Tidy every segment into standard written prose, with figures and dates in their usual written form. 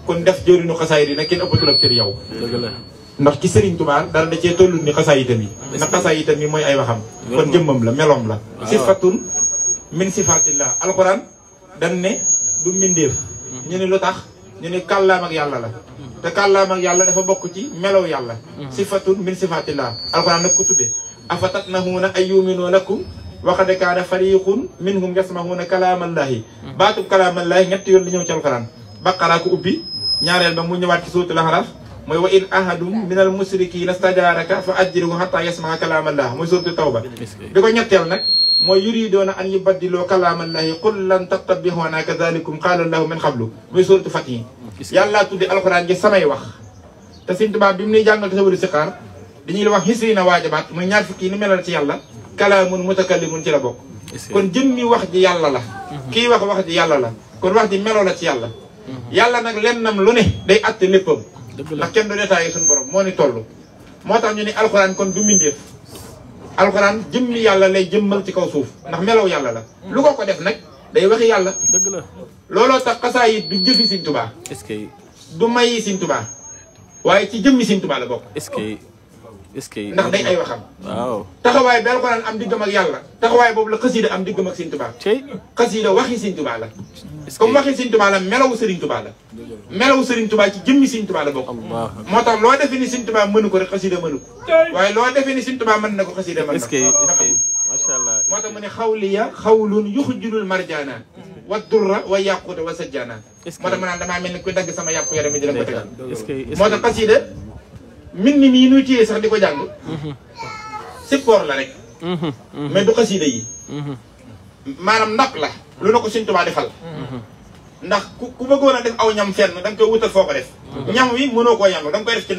kon def jëriñu xasaayid yi nag kenn ëppatul ak cër yow. dëgg la. ndax ci Serigne Touba dara da cee tollu ni xasaayitam yi. ndax xasaayitam yi mooy ay waxam. kon jëmmam la meloom la. sifatun min sifatillah alquran dañ ne du mbindeef. ñu ne lu tax ñu ne kàllaam ak yàlla la. te kàllaam ak yàlla dafa bokk ci melow yàlla. sifatun min sifatillah alquran nag ko tuddee. afatatnahuuna ay yuminuu lakum wa qad kaana fariqun minhum yasmahuuna kalaamallahi. baatub kalaamallahi ñetti yoon li ñëw ci alquran. baqara ko ubbi ñaareel ba mu ñëwaat ci suuratul Ahraaf mooy wa in ahadun minal musrikiina stajaaraka fa ajirhu hatta yasmaa kalaamallah mooy suuratu tawba bi ko ñetteel nag mooy yuriiduuna an yubaddiloo kalaamallahi qul lan tattabi'uunaa kadhalikum qaala allahu min qablu mooy suuratu Fath yàllaa tudde alxuraan ji samay wax te Sëñ Tuubaa bi mu nuy jàngal tasawudu sixaar dañuy wax hisriina waajabaat mooy ñaar fukki ni melal ci yàlla kalaamun mutakallimun ci la bokk kon jëmmi wax ji yàlla la kii wax ji yàlla la kon wax ji melo la ci yàlla yàlla nag lennam lu ne day atte léppam ndax kenn du détaillé suñu borom moo ni toll moo tax ñu ni alxuraan kon du mbindeef alxuraan jëmmi yàlla lay jëmmal ci kaw suuf ndax melow yàlla la lu ko def nag day waxi yàlla dëgg la looloo tax xasaayid du jëfi Sëñ Tuubaa est-ce que du mayi Sëñ Tuubaa waaye ci jëmmi Sëñ Tuubaa la bokk est-ce que ndax day ay waxam waaw taxawaay bi alxuraan am diggam ak yàlla taxawaay boobu la xasiida am diggam ak Sëñ Tuubaa tey xasiida waxi Sëñ Tuubaa la comme waxi Sëñ Tuubaa la melawu Sëriñ Tuubaa la melawu Sëriñ Tuubaa ci jëmmi Sëñ Tuubaa la bokk moo tax loo defee ni Sëñ Tuubaa mënu ko rek xasiida mënu ko waaye loo defee ni Sëñ Tuubaa mën na ko xasiida mën na ko macha allah moo tax mu ne xawliya xawlun yuxjulul marjaana wa durra wa yaquuta wa sajjaana moo tax mu naan damaa mel ni ku dagg sama yàpp yaram mi di la ko tegal moo tax xasiida min ni mii nuy téye sax di ko jàng support la rek mais du xasiida yi maanaam ndap la lu na ko Sëñ Tuubaa defal ndax ku bëggoon a def aw ñam fenn da nga koy wutal foo ko def ñam wi mënoo koo yandu da nga koy def ci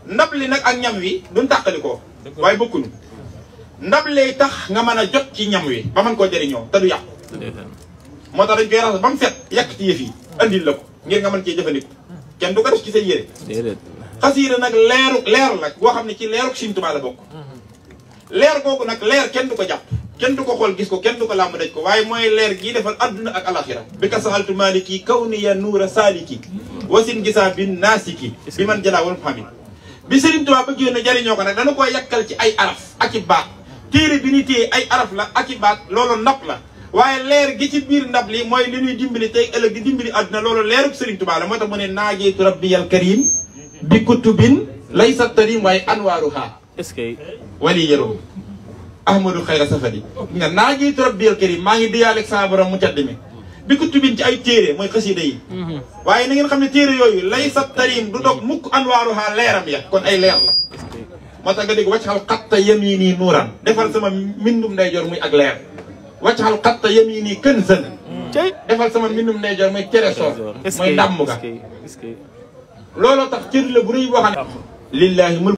ndab li nag ak ñam wi duñ tàqalikoo waaye bokkuñu ndab lay tax nga mën a jot ci ñam wi ba mën koo jëriñoo te du yàqu moo tax dañ koy raxas ba mu set yàq ci yëf yi andil la ko ngir nga mën cee jëfandiku kenn du ko def ci sa yére xasiida nag leer la boo xam ne ci leeruk Sëñ Tuubaa la bokk leer googu nag leer kenn du ko jàpp kenn du ko xool gis ko kenn du ko làmb daj ko waaye mooy leer gii defal adduna ak alaxira bi ka saxaltu maliki kaw ni ya nuura saaliki wasin gisaa bin naasiki bi man jalaa wal muhamid bi Sëriñ Tuubaa ba génn jariñoo ko nag dana koy yàkkal ci ay araf ak i baat téere bi ni téye ay araf la ak i baat loolu ndab la waaye leer gi ci biir ndab li mooy li ñuy dimbali tey ëllëg di dimbali adduna loolu leeruk Sëriñ Tuubaa la moo tax mu ne naajeetu rabbiyal karim bi kutubin laysa tarim waaye anwaaruha est-ce que wali yërom ahmadou xayra safadi nga naajeetu rabbiyal karim maa ngi diyaaleeg sama borom mu tedd mi bi kutubin ci ay téere mooy xasiida yi waaye na ngeen xam ne téere yooyu laysa tarim du dog mukk anwaaruha leeram ya kon ay leer la moo tax nga dégg waccaxal xatta yamini nuuran defal sama mbindum ndeyjoor muy ak leer waccaxal xatta yamini kënsan defal sama mbindum ndeyjoor muy trésor mooy ndàmm ga looloo tax cër la bu rëy boo xam ne lillahi